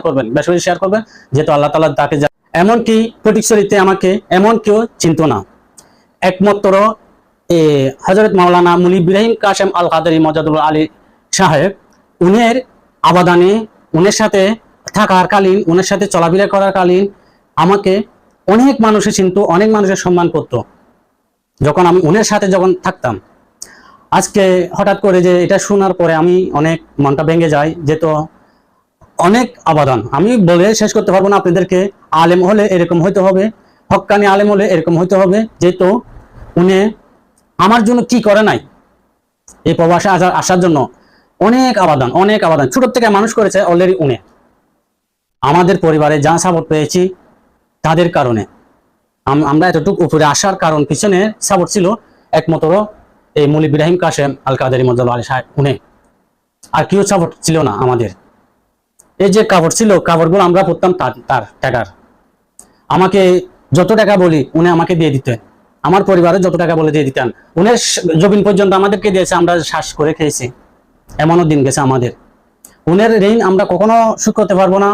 করবেন, বেশি বেশি শেয়ার করবেন, যেহেতু আল্লাহ তাআলা তাকে এমনকি ফটিকছড়িতে আমাকে এমন কেউ চিনত না, একমাত্র হযরত মাওলানা মুলি ইব্রাহিম কাশেম আল কাদেরী মজাদুল আলী সাহেব, উনের আবাদানে, উনের সাথে থাকার কালীন, উনের সাথে চলাফেরা করার কালীন আমাকে অনেক মানুষে চিনত, অনেক মানুষের সম্মান করত যখন আমি উনের সাথে যখন থাকতাম। আজকে হঠাৎ করে যে এটা শোনার পরে আমি অনেক মনটা ভেঙে যায়, যেহেতু অনেক আবেদন আমি বলে শেষ করতে পারবো না আপনাদেরকে। আলেম হলে এরকম হইতে হবে, হক্কানি আলেম হলে এরকম হইতে হবে, যেহেতু উনি আমার জন্য কি করে নাই, এই প্রবাসে আসার জন্য অনেক আবেদন, অনেক আবেদন ছোট থেকে মানুষ করেছে অলরেডি উনি। আমাদের পরিবারে যা সাপোর্ট পেয়েছি তাদের কারণে, আমরা এতটুকু উপরে আসার কারণ পিছনে সাপোর্ট ছিল একমাত্র এই মুলি ইব্রাহিম কাশেম আল কাদেরী মজাদুল আলী সাহেব, উনি, আর কেউ সাপোর্ট ছিল না আমাদের। এই যে কাপড় ছিল, কাপড়গুলো আমরা পরতাম তার টাকার। আমাকে যত টাকা বলি উনি আমাকে দিয়ে দিতেন, আমার পরিবারে যত টাকা বলে দিয়ে দিতেন। উনি জবিন পর্যন্ত আমাদেরকে দিয়েছে, আমরা শ্বাস করে খেয়েছি, এমনও দিন গেছে আমাদের। উনের ঋণ আমরা কখনো শোধ করতে পারবো না,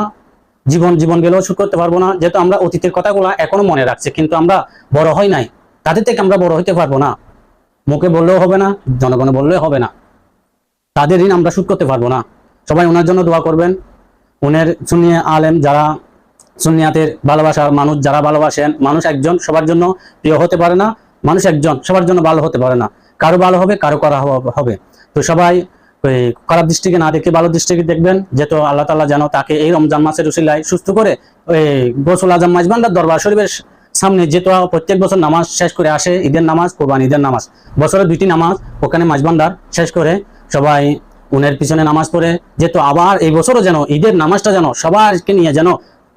জীবন গেলেও শোধ করতে পারবো না, যেহেতু আমরা অতীতের কথাগুলো এখনো মনে রাখছি, কিন্তু আমরা বড় হই নাই, তাদের থেকে আমরা বড় হইতে পারবো না। মুখে বললেও হবে না, জনগণে বললেও হবে না, তাদের ঋণ আমরা শোধ করতে পারবো না। সবাই ওনার জন্য দোয়া করবেন। উনের সুন্নি আলেম যারা, সুন্নিয়াতের ভালোবাসার মানুষ যারা ভালোবাসেন, মানুষ একজন সবার জন্য প্রিয় হতে পারে না, মানুষ একজন সবার জন্য ভালো হতে পারে না, কারো ভালো হবে, কারো করা হবে। তো সবাই খারাপ দৃষ্টিকে না দেখে ভালো দৃষ্টিকে দেখবেন, যেহেতু আল্লাহ তাআলা যেন তাকে এই রমজান মাসের উসিলায় সুস্থ করে গৌসুল আজম মাইজভান্ডার দরবার শরীফের সামনে, যেহেতু প্রত্যেক বছর নামাজ শেষ করে আসে, ঈদের নামাজ, কোরবানি ঈদের নামাজ, বছরে 2টি নামাজ ওখানে মাইজভান্ডার শেষ করে সবাই উনের পিছনে নামাজ পড়ে, যেহেতু আবার এই বছরও যেন ঈদের নামাজটা যেন সবাইকে নিয়ে যেন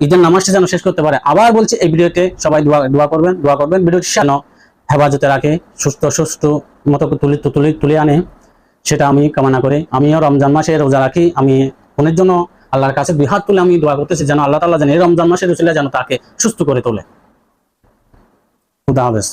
ঈদের নামাজটা যেন শেষ করতে পারে। আবার বলছি, এই ভিডিওতে সবাই দোয়া করবেন, ভিডিওটি যেন হেফাজতে রাখে, সুস্থ মতো তুলে আনে, সেটা আমি কামনা করি। আমিও রমজান মাসে রোজা রাখি, আমি উনের জন্য আল্লাহর কাছে দুই হাত তুলে আমি দোয়া করতেছি, যেন আল্লাহ তাআলা যেন এই রমজান মাসের উসিলায় যেন তাকে সুস্থ করে তোলে। খুদা হাফেজ।